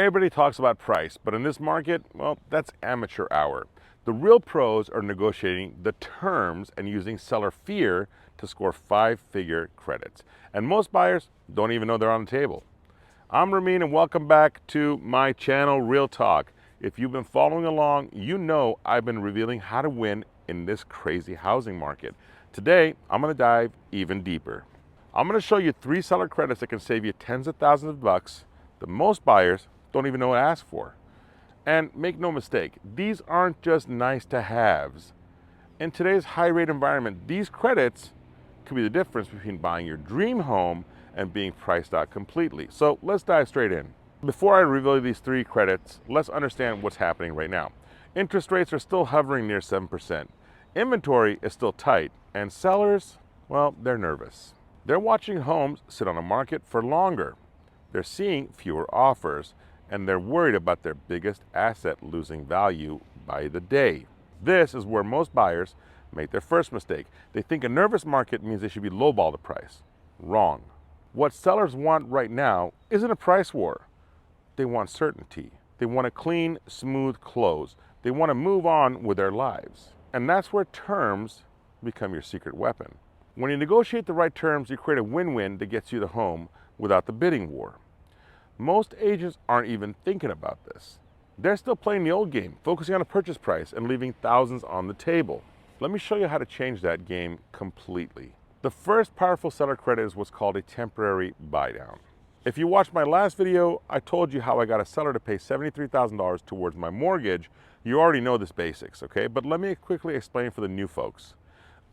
Everybody talks about price, but in this market, well, that's amateur hour. The real pros are negotiating the terms and using seller fear to score five-figure credits. And most buyers don't even know they're on the table. I'm Ramin and welcome back to my channel, Real Talk. If you've been following along, you know I've been revealing how to win in this crazy housing market. Today, I'm gonna dive even deeper. I'm gonna show you 3 seller credits that can save you tens of thousands of bucks that most buyers don't even know what to ask for. And make no mistake, these aren't just nice to haves. In today's high rate environment, these credits could be the difference between buying your dream home and being priced out completely. So let's dive straight in. Before I reveal these 3 credits, let's understand what's happening right now. Interest rates are still hovering near 7%. Inventory is still tight, and sellers, well, they're nervous. They're watching homes sit on the market for longer. They're seeing fewer offers, and they're worried about their biggest asset losing value by the day. This is where most buyers make their first mistake. They think a nervous market means they should be lowball the price. Wrong. What sellers want right now isn't a price war. They want certainty. They want a clean, smooth close. They want to move on with their lives. And that's where terms become your secret weapon. When you negotiate the right terms, you create a win-win that gets you the home without the bidding war. Most agents aren't even thinking about this. They're still playing the old game, focusing on a purchase price and leaving thousands on the table. Let me show you how to change that game completely. The first powerful seller credit is what's called a temporary buy down. If you watched my last video, I told you how I got a seller to pay $73,000 towards my mortgage. You already know this basics, okay? But let me quickly explain for the new folks.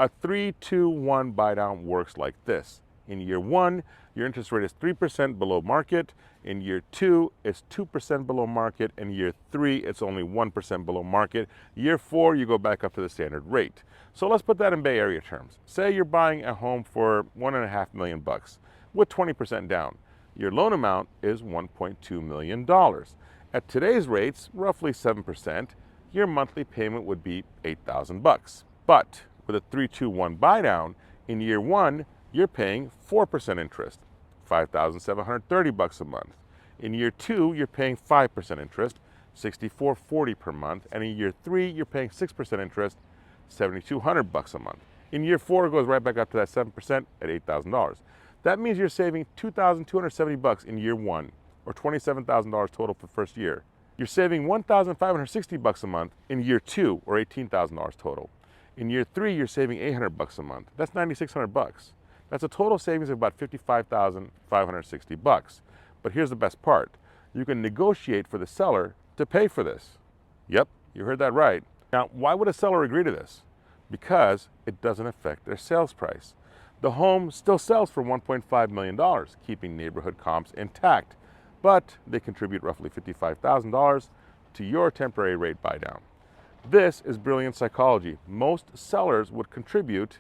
A 3-2-1 buy down works like this. In year 1, your interest rate is 3% below market. In year 2, it's 2% below market. In year 3, it's only 1% below market. Year 4, you go back up to the standard rate. So let's put that in Bay Area terms. Say you're buying a home for $1.5 million with 20% down. Your loan amount is $1.2 million. At today's rates, roughly 7%, your monthly payment would be $8,000. But with a 3-2-1 buy down, in year 1, you're paying 4% interest, $5,730 a month. In year 2, you're paying 5% interest, $6,440 per month, and in year 3, you're paying 6% interest, $7,200 a month. In year 4, it goes right back up to that 7% at $8,000. That means you're saving $2,270 in year 1, or $27,000 total for first year. You're saving $1,560 a month in year 2, or $18,000 total. In year 3, you're saving $800 a month. That's $9,600. That's a total savings of about $55,560. But here's the best part. You can negotiate for the seller to pay for this. Yep, you heard that right. Now, why would a seller agree to this? Because it doesn't affect their sales price. The home still sells for $1.5 million, keeping neighborhood comps intact, but they contribute roughly $55,000 to your temporary rate buy down. This is brilliant psychology. Most sellers would contribute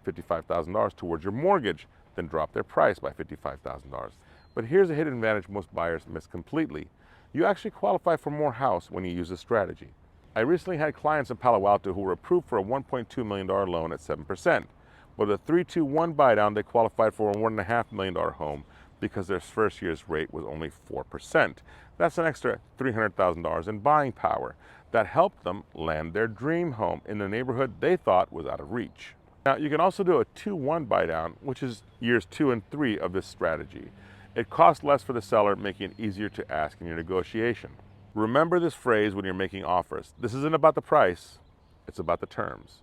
$55,000 towards your mortgage, then drop their price by $55,000. But here's a hidden advantage most buyers miss completely. You actually qualify for more house when you use this strategy. I recently had clients in Palo Alto who were approved for a $1.2 million loan at 7%. With a 3-2-1 buy down, they qualified for a $1.5 million home because their first year's rate was only 4%. That's an extra $300,000 in buying power. That helped them land their dream home in the neighborhood they thought was out of reach. Now, you can also do a 2-1 buy down, which is years 2 and 3 of this strategy. It costs less for the seller, making it easier to ask in your negotiation. Remember this phrase when you're making offers. This isn't about the price, it's about the terms.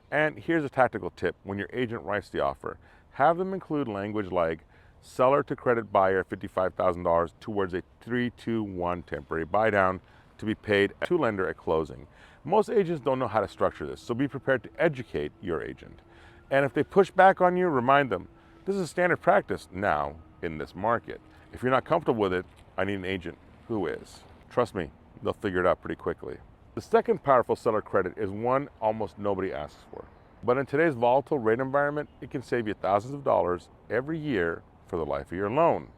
And here's a tactical tip. When your agent writes the offer, have them include language like seller to credit buyer $55,000 towards a 3-2-1 temporary buy down to be paid to lender at closing. Most agents don't know how to structure this, so be prepared to educate your agent. And if they push back on you, remind them, this is standard practice now in this market. If you're not comfortable with it, I need an agent who is. Trust me, they'll figure it out pretty quickly. The second powerful seller credit is one almost nobody asks for. But in today's volatile rate environment, it can save you thousands of dollars every year for the life of your loan.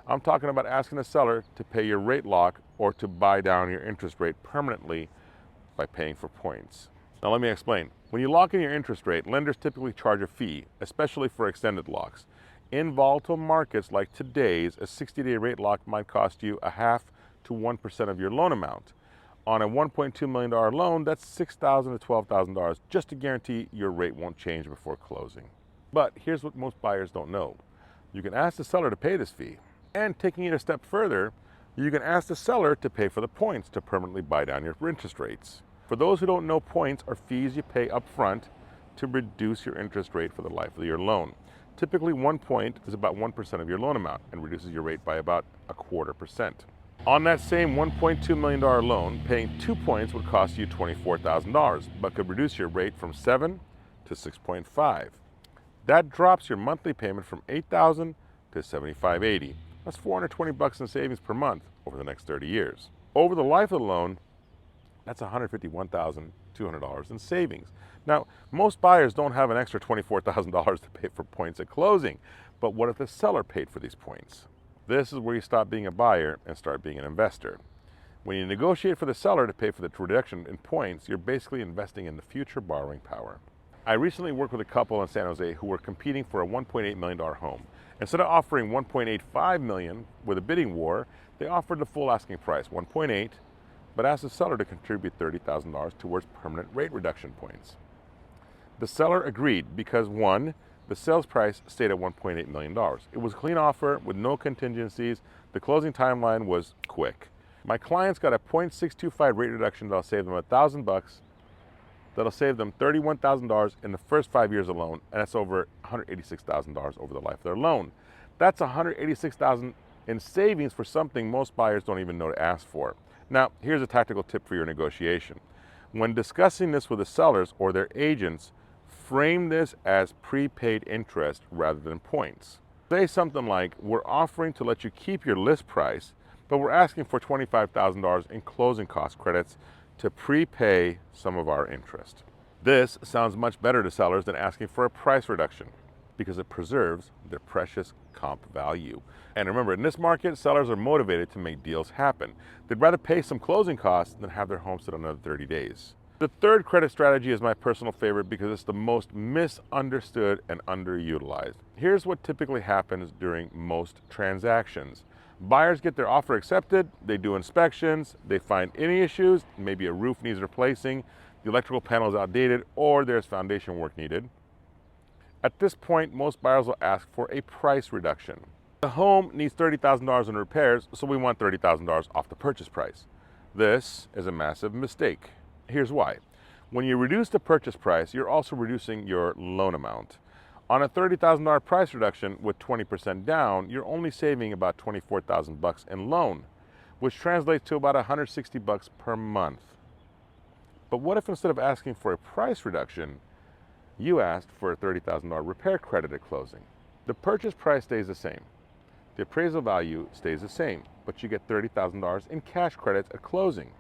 I'm talking about asking the seller to pay your rate lock or to buy down your interest rate permanently by paying for points. Now let me explain. When you lock in your interest rate, lenders typically charge a fee, especially for extended locks. In volatile markets like today's, a 60-day rate lock might cost you a half to 1% of your loan amount. On a $1.2 million loan, that's $6,000 to $12,000 just to guarantee your rate won't change before closing. But here's what most buyers don't know. You can ask the seller to pay this fee. And taking it a step further, you can ask the seller to pay for the points to permanently buy down your interest rates. For those who don't know, points are fees you pay up front to reduce your interest rate for the life of your loan. Typically, 1 point is about 1% of your loan amount and reduces your rate by about 1/4%. On that same $1.2 million loan, paying 2 points would cost you $24,000, but could reduce your rate from 7 to 6.5. That drops your monthly payment from $8,000 to $7,580. That's $420 in savings per month over the next 30 years. Over the life of the loan, that's $151,200 in savings. Now, most buyers don't have an extra $24,000 to pay for points at closing, but what if the seller paid for these points? This is where you stop being a buyer and start being an investor. When you negotiate for the seller to pay for the reduction in points, you're basically investing in the future borrowing power. I recently worked with a couple in San Jose who were competing for a $1.8 million home. Instead of offering $1.85 million with a bidding war, they offered the full asking price, $1.8, but asked the seller to contribute $30,000 towards permanent rate reduction points. The seller agreed because, one, the sales price stayed at $1.8 million. It was a clean offer with no contingencies. The closing timeline was quick. My clients got a 0.625 rate reduction that'll save them $1,000. That'll save them $31,000 in the first 5 years alone, and that's over $186,000 over the life of their loan. That's $186,000 in savings for something most buyers don't even know to ask for. Now, here's a tactical tip for your negotiation. When discussing this with the sellers or their agents, frame this as prepaid interest rather than points. Say something like, we're offering to let you keep your list price, but we're asking for $25,000 in closing cost credits to prepay some of our interest. This sounds much better to sellers than asking for a price reduction because it preserves their precious comp value. And remember, in this market, sellers are motivated to make deals happen. They'd rather pay some closing costs than have their home sit on another 30 days. The third credit strategy is my personal favorite because it's the most misunderstood and underutilized. Here's what typically happens during most transactions. Buyers get their offer accepted, they do inspections, they find any issues, maybe a roof needs replacing, the electrical panel is outdated, or there's foundation work needed. At this point, most buyers will ask for a price reduction. The home needs $30,000 in repairs, so we want $30,000 off the purchase price. This is a massive mistake. Here's why. When you reduce the purchase price, you're also reducing your loan amount. On a $30,000 price reduction with 20% down, you're only saving about $24,000 in loan, which translates to about $160 per month. But what if instead of asking for a price reduction, you asked for a $30,000 repair credit at closing? The purchase price stays the same. The appraisal value stays the same, but you get $30,000 in cash credits at closing.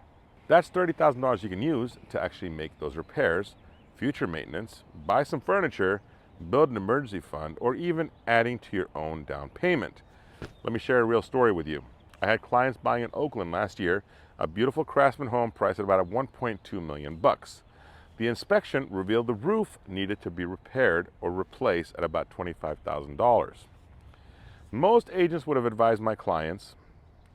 That's $30,000 you can use to actually make those repairs, future maintenance, buy some furniture, build an emergency fund, or even adding to your own down payment. Let me share a real story with you. I had clients buying in Oakland last year, a beautiful craftsman home priced at about $1.2 million. The inspection revealed the roof needed to be repaired or replaced at about $25,000. Most agents would have advised my clients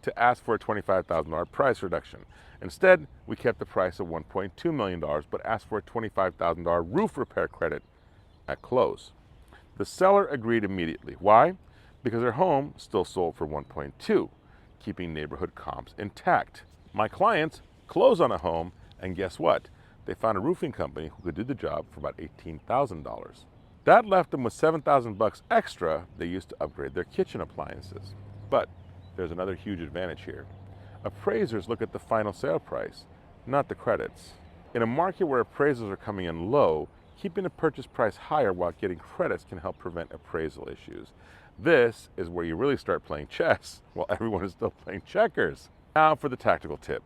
to ask for a $25,000 price reduction. Instead, we kept the price of $1.2 million, but asked for a $25,000 roof repair credit at close. The seller agreed immediately. Why? Because their home still sold for $1.2, keeping neighborhood comps intact. My clients closed on a home, and guess what? They found a roofing company who could do the job for about $18,000. That left them with $7,000 extra they used to upgrade their kitchen appliances. But there's another huge advantage here. Appraisers look at the final sale price, not the credits. In a market where appraisals are coming in low, keeping the purchase price higher while getting credits can help prevent appraisal issues. This is where you really start playing chess while everyone is still playing checkers. Now for the tactical tip.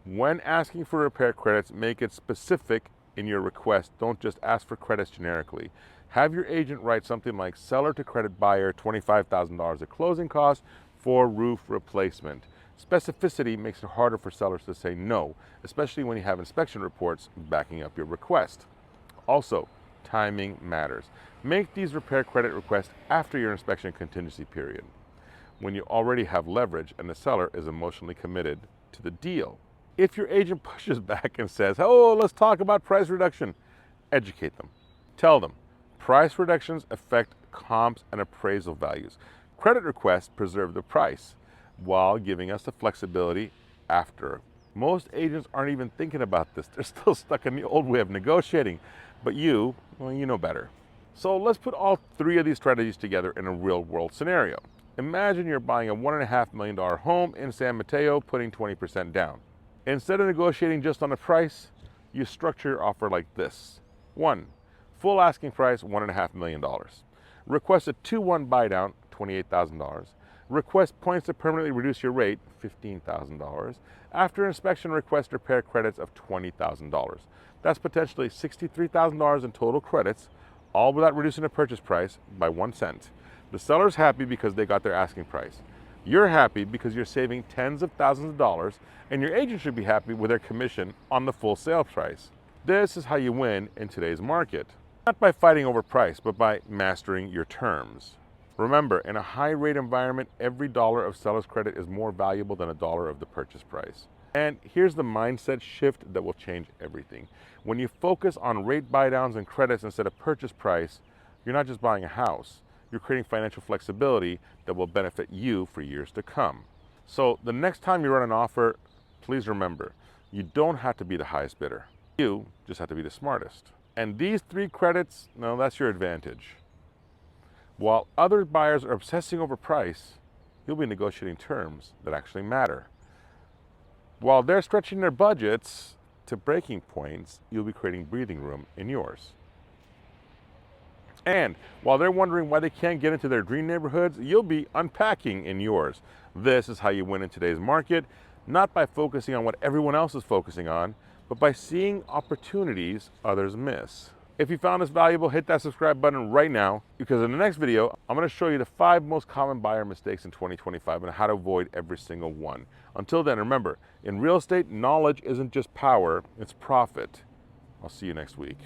When asking for repair credits, make it specific in your request. Don't just ask for credits generically. Have your agent write something like seller to credit buyer $25,000 at closing costs for roof replacement. Specificity makes it harder for sellers to say no, especially when you have inspection reports backing up your request. Also, timing matters. Make these repair credit requests after your inspection contingency period. when you already have leverage and the seller is emotionally committed to the deal. If your agent pushes back and says, oh, let's talk about price reduction, educate them. Tell them, price reductions affect comps and appraisal values. Credit requests preserve the price while giving us the flexibility after. Most agents aren't even thinking about this. They're still stuck in the old way of negotiating. But you, well, you know better. So let's put all three of these strategies together in a real world scenario. Imagine you're buying a $1.5 million home in San Mateo, putting 20% down. Instead of negotiating just on the price, you structure your offer like this. 1. Full asking price, $1.5 million. Request a 2-1 buy down, $28,000. Request points to permanently reduce your rate, $15,000. After inspection, request repair credits of $20,000. That's potentially $63,000 in total credits, all without reducing the purchase price by 1 cent. The seller's happy because they got their asking price. You're happy because you're saving tens of thousands of dollars, and your agent should be happy with their commission on the full sale price. This is how you win in today's market. Not by fighting over price, but by mastering your terms. Remember, in a high rate environment, every dollar of seller's credit is more valuable than a dollar of the purchase price. And here's the mindset shift that will change everything. When you focus on rate buy downs and credits instead of purchase price, you're not just buying a house, you're creating financial flexibility that will benefit you for years to come. So the next time you run an offer, please remember, you don't have to be the highest bidder. You just have to be the smartest. And these 3 credits, no, that's your advantage. While other buyers are obsessing over price, you'll be negotiating terms that actually matter. While they're stretching their budgets to breaking points, you'll be creating breathing room in yours. And while they're wondering why they can't get into their dream neighborhoods, you'll be unpacking in yours. This is how you win in today's market, not by focusing on what everyone else is focusing on, but by seeing opportunities others miss. If you found this valuable, hit that subscribe button right now, because in the next video, I'm going to show you the 5 most common buyer mistakes in 2025 and how to avoid every single one. Until then, remember, in real estate, knowledge isn't just power, it's profit. I'll see you next week.